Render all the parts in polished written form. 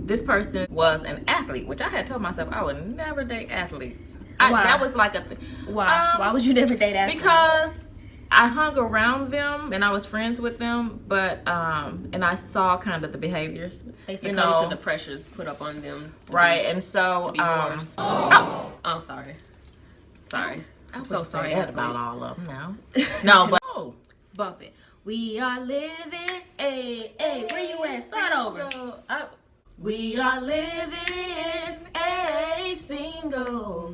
This person was an athlete, which I had told myself I would never date athletes. Why? That was like a thing. Why would you never date athletes? Because I hung around them and I was friends with them, but and I saw kind of the behaviors. They succumb to the pressures put up on them. Right, and so worse. Oh, sorry. I'm so sorry about all of them now. No, but bump it. We are living. Hey, where you at? Start over. We are living a single.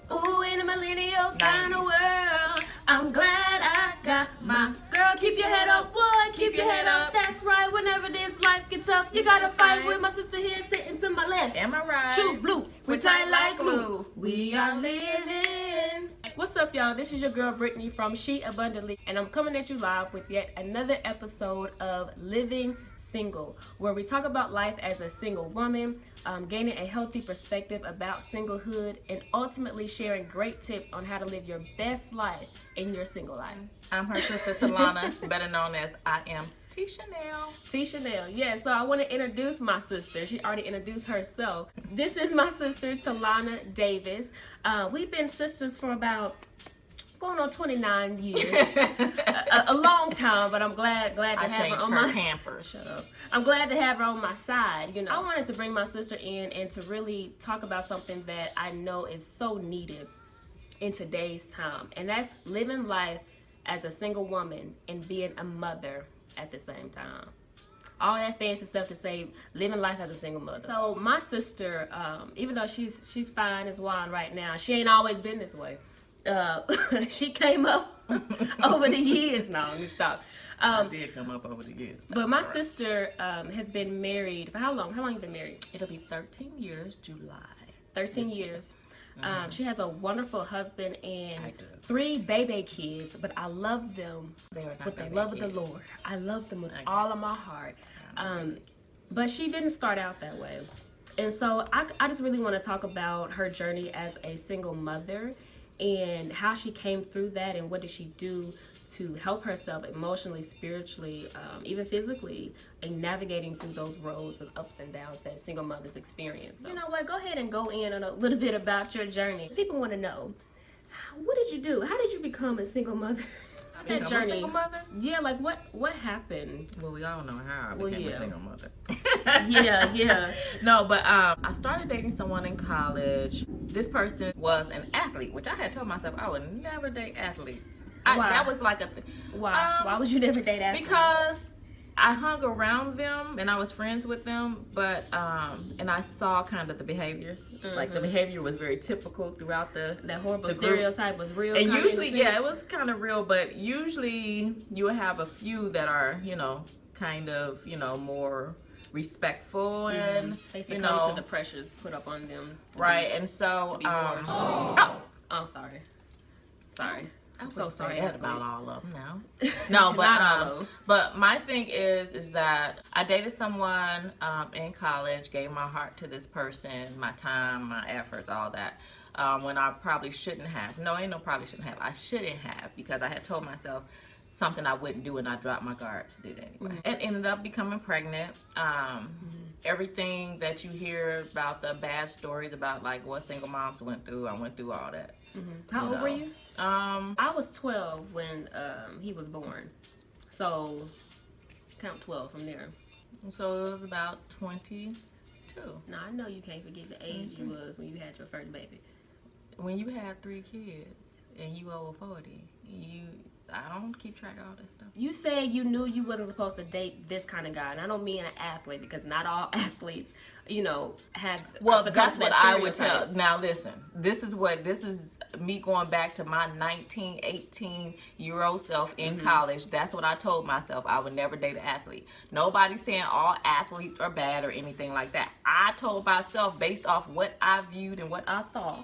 Ooh, in a millennial kind of world. I'm glad I got my girl. Keep your head up, boy. Keep your head up. That's right. Whenever this life gets tough, you gotta fight with my sister here sitting to my left. Am I right? True blue. We're tight like glue. We are living. What's up, y'all? This is your girl Brittany from She Abundantly, and I'm coming at you live with yet another episode of Living Single, where we talk about life as a single woman, gaining a healthy perspective about singlehood, and ultimately sharing great tips on how to live your best life in your single life. I'm her sister Talana, better known as I am T-Chanel, yeah, so I want to introduce my sister. She already introduced herself. This is my sister, Talana Davis. We've been sisters for about going on 29 years. a long time, but I'm glad to have her on my campers. Shut up. I'm glad to have her on my side. You know, I wanted to bring my sister in and to really talk about something that I know is so needed in today's time, and that's living life as a single woman and being a mother at the same time. All that fancy stuff to say, living life as a single mother. So my sister, even though she's fine as wine right now, she ain't always been this way. She came up over the years. No, let me stop. I did come up over the years. But my sister has been married for how long? How long have you been married? It'll be 13 years, July. 13 years. She has a wonderful husband and 3 baby kids, but I love them with the love of the Lord. I love them with all of my heart. But she didn't start out that way. And so I just really want to talk about her journey as a single mother and how she came through that and what did she do to help herself emotionally, spiritually, even physically, in navigating through those roads of ups and downs that single mothers experience. So, you know what? Go ahead and go in on a little bit about your journey. People want to know, what did you do? How did you become a single mother? That journey. A single mother? Yeah, like what happened? Well, we all know how I became a single mother. Yeah. No, but I started dating someone in college. This person was an athlete, which I had told myself I would never date athletes. That was like a thing. Why would you never date athletes? Because I hung around them and I was friends with them, but and I saw kind of the behaviors. Like the behavior was very typical throughout that horrible stereotype was real. And usually, it was kind of real, but usually you have a few that are, kind of, more respectful and they succumb to the pressures put up on them. Right, and so I'm sorry. I'm so sorry about all of them now. No, but but my thing is that I dated someone in college, gave my heart to this person, my time, my efforts, all that. When I probably shouldn't have. No, ain't no probably shouldn't have. I shouldn't have, because I had told myself something I wouldn't do, and I dropped my guard to do it anyway. And ended up becoming pregnant. Everything that you hear about the bad stories about like what single moms went through, I went through all that. How old were you? I was 12 when he was born. So count 12 from there. So it was about 22. Now I know you can't forget the age you was when you had your first baby. When you had 3 kids and you over 40, I don't keep track of all this stuff. You said you knew you wasn't supposed to date this kind of guy, and I don't mean an athlete, because not all athletes, have. Well, that's what I would tell. Now listen, this is me going back to my 19, 18-year-old self in college. That's what I told myself. I would never date an athlete. Nobody's saying all athletes are bad or anything like that. I told myself, based off what I viewed and what I saw,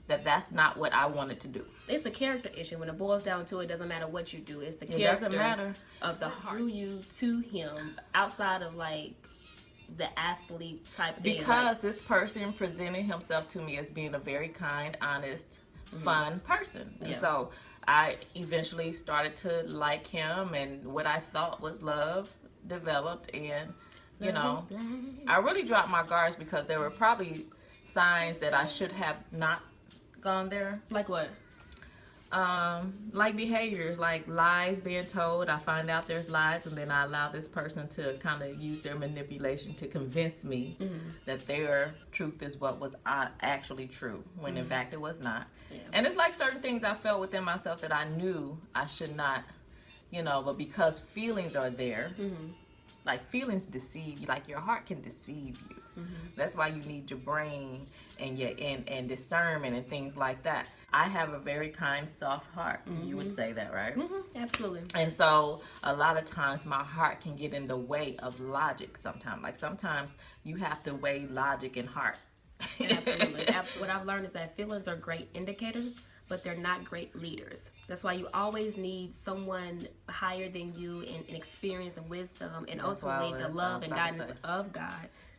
that's not what I wanted to do. It's a character issue. When it boils down to it, doesn't matter what you do. It's the character of the heart drew you to him outside of like the athlete type thing. Because this person presented himself to me as being a very kind, honest, fun person. And so I eventually started to like him, and what I thought was love developed, and you know, I really dropped my guards because there were probably signs that I should have not gone there. Like what? Like behaviors, like lies being told. I find out there's lies, and then I allow this person to kind of use their manipulation to convince me that their truth is what was actually true, when in fact it was not. Yeah. And it's like certain things I felt within myself that I knew I should not, you know, but because feelings are there, like feelings deceive you, like your heart can deceive you. That's why you need your brain and your and discernment and things like that. I have a very kind, soft heart. You would say that, right? Absolutely. And so a lot of times my heart can get in the way of logic sometimes. Like sometimes you have to weigh logic and heart. Absolutely. What I've learned is that feelings are great indicators, but they're not great leaders. That's why you always need someone higher than you in experience and wisdom, and ultimately the love and guidance of God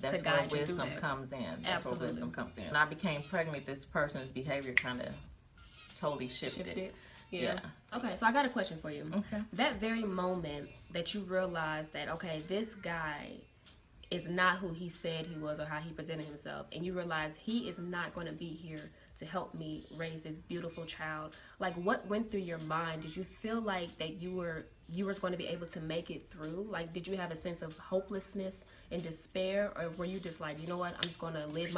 to guide you through that. That's where wisdom comes in. That's where wisdom comes in. When I became pregnant, this person's behavior kind of totally shifted. Yeah. Okay, so I got a question for you. Okay. That very moment that you realized that, okay, this guy is not who he said he was or how he presented himself, and you realize he is not going to be here to help me raise this beautiful child, like what went through your mind? Did you feel like that you were going to be able to make it through? Like, did you have a sense of hopelessness and despair, or were you just like, you know what, I'm just going to live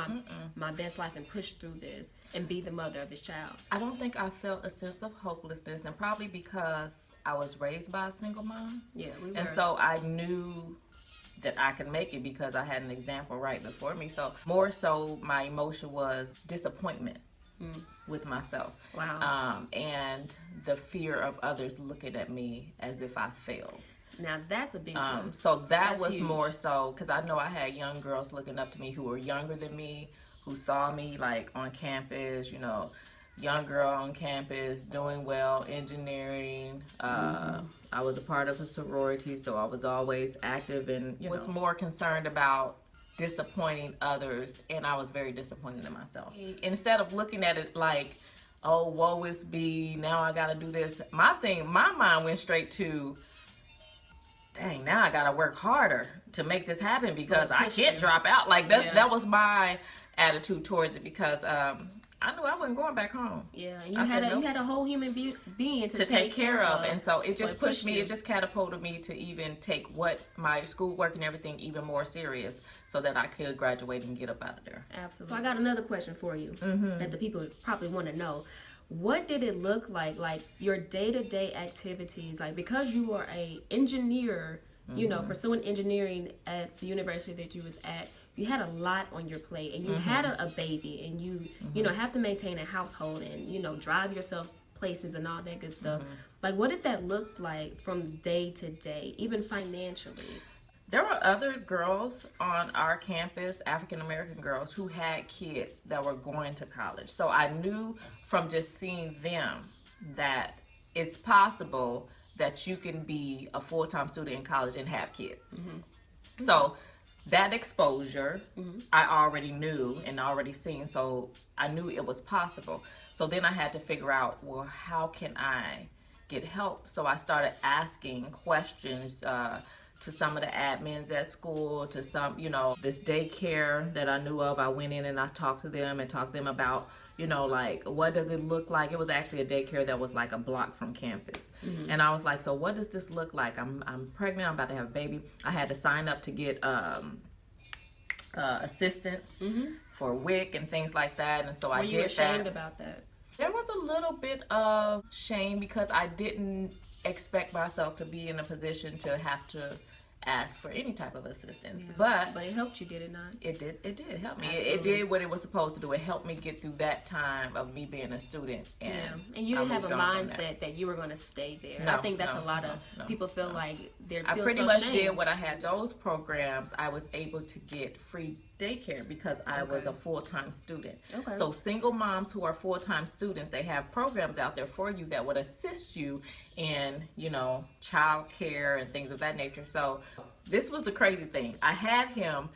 my best life and push through this and be the mother of this child? I don't think I felt a sense of hopelessness, and probably because I was raised by a single mom. Yeah, we were. And so I knew that I could make it because I had an example right before me. So more so my emotion was disappointment with myself. Wow. And the fear of others looking at me as if I failed. Now that's a big one. So that's was huge. more so because I know I had young girls looking up to me who were younger than me, who saw me like on campus, you know, young girl on campus, doing well, engineering. I was a part of a sorority, so I was always active and, you know, was more concerned about disappointing others, and I was very disappointed in myself. Instead of looking at it like, oh, woe is me, now I gotta do this, my mind went straight to, dang, now I gotta work harder to make this happen because I can't drop out. Like that was my attitude towards it, because I knew I wasn't going back home. Yeah, and you had a whole human being to take care of. And so it just pushed me, it just catapulted me to even take what my schoolwork and everything even more serious so that I could graduate and get up out of there. Absolutely. So I got another question for you that the people probably want to know. What did it look like your day-to-day activities, like because you were a engineer, you know, pursuing engineering at the university that you was at, you had a lot on your plate, and you had a baby, and you know, have to maintain a household and, you know, drive yourself places and all that good stuff. Like, what did that look like from day to day, even financially? There were other girls on our campus, African American girls, who had kids that were going to college. So I knew from just seeing them that it's possible that you can be a full-time student in college and have kids. So that exposure, I already knew and already seen, so I knew it was possible. So then I had to figure out, well, how can I get help? So I started asking questions to some of the admins at school, to some, you know, this daycare that I knew of. I went in and I talked to them about, you know, like, what does it look like? It was actually a daycare that was like a block from campus. And I was like, so what does this look like? I'm pregnant, I'm about to have a baby. I had to sign up to get assistance for WIC and things like that. And so I did that. Were you ashamed about that? There was a little bit of shame because I didn't expect myself to be in a position to have to ask for any type of assistance. But it helped you, did it not? It did help me. It did what it was supposed to do. It helped me get through that time of me being a student. And you didn't have a mindset that you were going to stay there. No, I think that's a lot of people feel like I pretty much did what I had those programs. I was able to get free daycare because I was a full-time student. So single moms who are full-time students, they have programs out there for you that would assist you in, you know, child care and things of that nature. So this was the crazy thing. I had him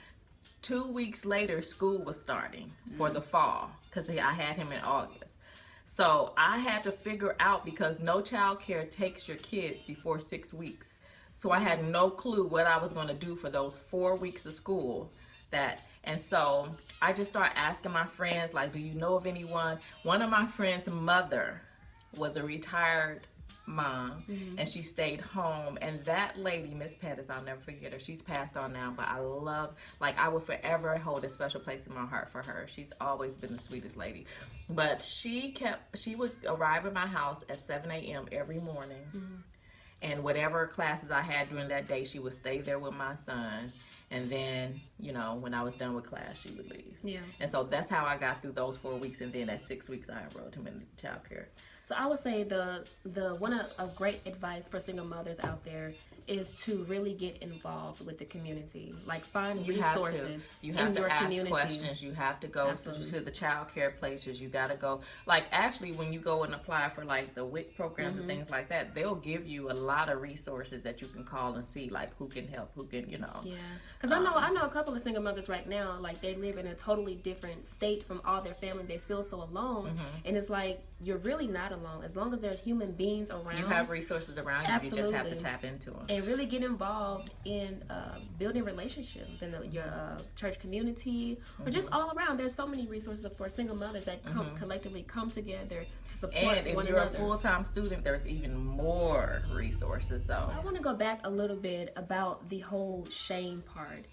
2 weeks later, school was starting for the fall because I had him in August. So I had to figure out, because no child care takes your kids before 6 weeks. So I had no clue what I was going to do for those 4 weeks of school. And so I just started asking my friends, like, do you know of anyone? One of my friends' mother was a retired mom, and she stayed home, and that lady, Miss Pettis, I'll never forget her. She's passed on now, but I will forever hold a special place in my heart for her. She's always been the sweetest lady. But she would arrive at my house at 7 a.m. every morning, and whatever classes I had during that day, she would stay there with my son. And then, when I was done with class, she would leave. Yeah. And so that's how I got through those 4 weeks. And then at 6 weeks, I enrolled him in child care. So I would say the one of great advice for single mothers out there is to really get involved with the community. Like, find resources in your community. You have to ask questions. You have to go to the child care places. You got to go. Like, actually, when you go and apply for, like, the WIC programs and things like that, they'll give you a lot of resources that you can call and see, like, who can help, who can, Yeah. Because I know a couple of single mothers right now, like, they live in a totally different state from all their family. They feel so alone. And it's like, you're really not alone. As long as there's human beings around. You have resources around you. You just have to tap into them. And really get involved in building relationships within your church community, or just all around. There's so many resources for single mothers that collectively come together to support one another. And if you're a full-time student, there's even more resources. So I want to go back a little bit about the whole shame part.